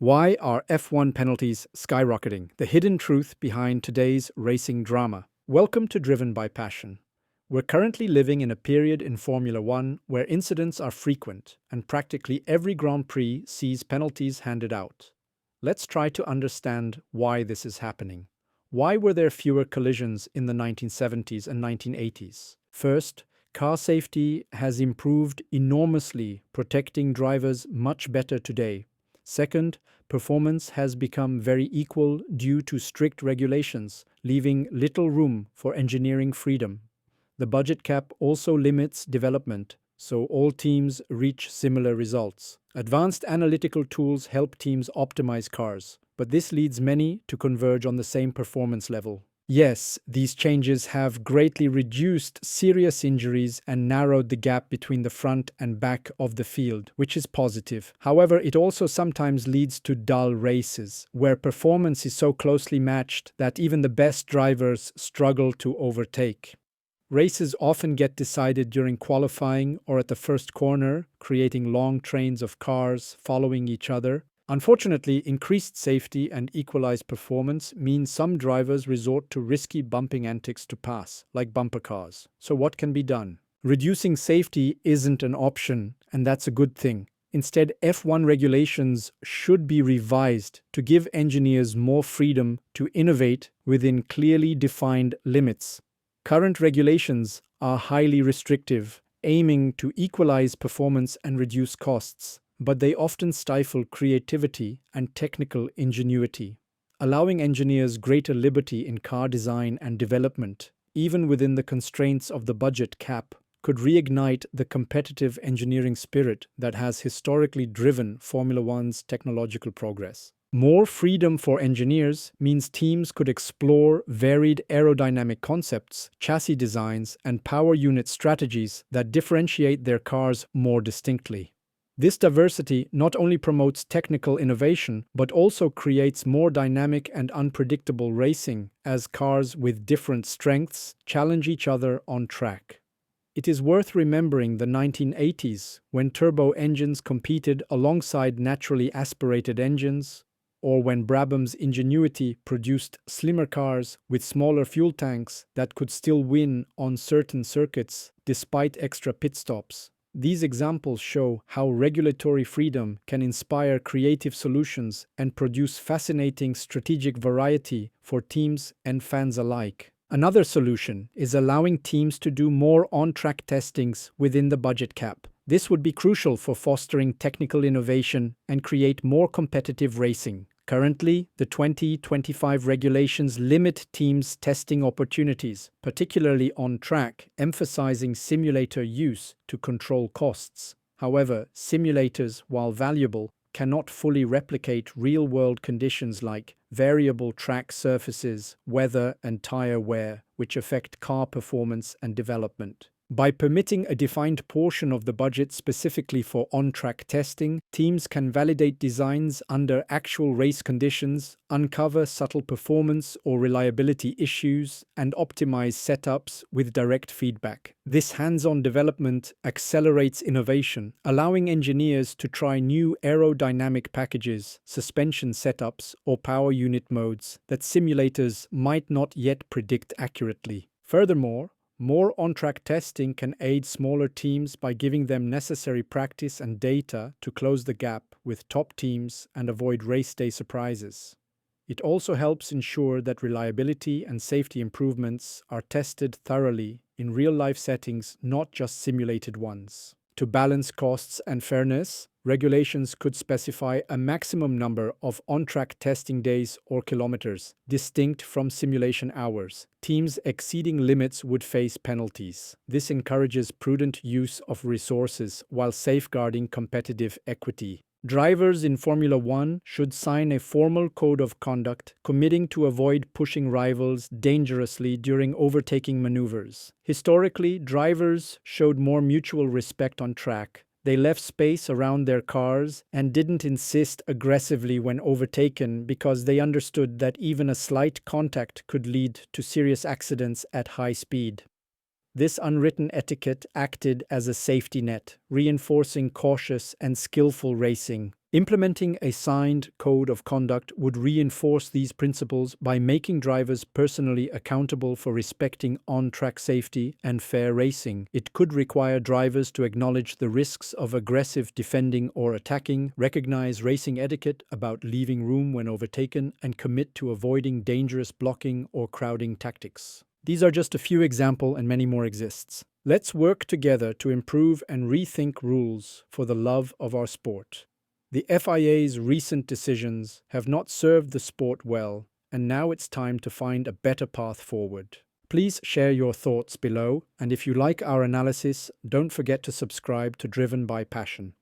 Why are F1 penalties skyrocketing? The hidden truth behind today's racing drama. Welcome to Driven by Passion. We're currently living in a period in Formula One where incidents are frequent and practically every Grand Prix sees penalties handed out. Let's try to understand why this is happening. Why were there fewer collisions in the 1970s and 1980s? First, car safety has improved enormously, protecting drivers much better today. Second, performance has become very equal due to strict regulations, leaving little room for engineering freedom. The budget cap also limits development, so all teams reach similar results. Advanced analytical tools help teams optimize cars, but this leads many to converge on the same performance level. Yes, these changes have greatly reduced serious injuries and narrowed the gap between the front and back of the field, which is positive. However, it also sometimes leads to dull races, where performance is so closely matched that even the best drivers struggle to overtake. Races often get decided during qualifying or at the first corner, creating long trains of cars following each other. Unfortunately, increased safety and equalized performance means some drivers resort to risky bumping antics to pass, like bumper cars. So what can be done? Reducing safety isn't an option, and that's a good thing. Instead, F1 regulations should be revised to give engineers more freedom to innovate within clearly defined limits. Current regulations are highly restrictive, aiming to equalize performance and reduce costs, but they often stifle creativity and technical ingenuity. Allowing engineers greater liberty in car design and development, even within the constraints of the budget cap, could reignite the competitive engineering spirit that has historically driven Formula One's technological progress. More freedom for engineers means teams could explore varied aerodynamic concepts, chassis designs, and power unit strategies that differentiate their cars more distinctly. This diversity not only promotes technical innovation, but also creates more dynamic and unpredictable racing as cars with different strengths challenge each other on track. It is worth remembering the 1980s, when turbo engines competed alongside naturally aspirated engines, or when Brabham's ingenuity produced slimmer cars with smaller fuel tanks that could still win on certain circuits despite extra pit stops. These examples show how regulatory freedom can inspire creative solutions and produce fascinating strategic variety for teams and fans alike. Another solution is allowing teams to do more on-track testings within the budget cap. This would be crucial for fostering technical innovation and create more competitive racing. Currently, the 2025 regulations limit teams' testing opportunities, particularly on track, emphasizing simulator use to control costs. However, simulators, while valuable, cannot fully replicate real-world conditions like variable track surfaces, weather, and tire wear, which affect car performance and development. By permitting a defined portion of the budget specifically for on-track testing, teams can validate designs under actual race conditions, uncover subtle performance or reliability issues, and optimize setups with direct feedback. This hands-on development accelerates innovation, allowing engineers to try new aerodynamic packages, suspension setups, or power unit modes that simulators might not yet predict accurately. Furthermore, more on-track testing can aid smaller teams by giving them necessary practice and data to close the gap with top teams and avoid race day surprises. It also helps ensure that reliability and safety improvements are tested thoroughly in real-life settings, not just simulated ones. To balance costs and fairness, regulations could specify a maximum number of on-track testing days or kilometers, distinct from simulation hours. Teams exceeding limits would face penalties. This encourages prudent use of resources while safeguarding competitive equity. Drivers in Formula One should sign a formal code of conduct committing to avoid pushing rivals dangerously during overtaking maneuvers. Historically, drivers showed more mutual respect on track. They left space around their cars and didn't insist aggressively when overtaken because they understood that even a slight contact could lead to serious accidents at high speed. This unwritten etiquette acted as a safety net, reinforcing cautious and skillful racing. Implementing a signed code of conduct would reinforce these principles by making drivers personally accountable for respecting on-track safety and fair racing. It could require drivers to acknowledge the risks of aggressive defending or attacking, recognize racing etiquette about leaving room when overtaken, and commit to avoiding dangerous blocking or crowding tactics. These are just a few examples and many more exists. Let's work together to improve and rethink rules for the love of our sport. The FIA's recent decisions have not served the sport well, and now it's time to find a better path forward. Please share your thoughts below, and if you like our analysis, don't forget to subscribe to Driven by Passion.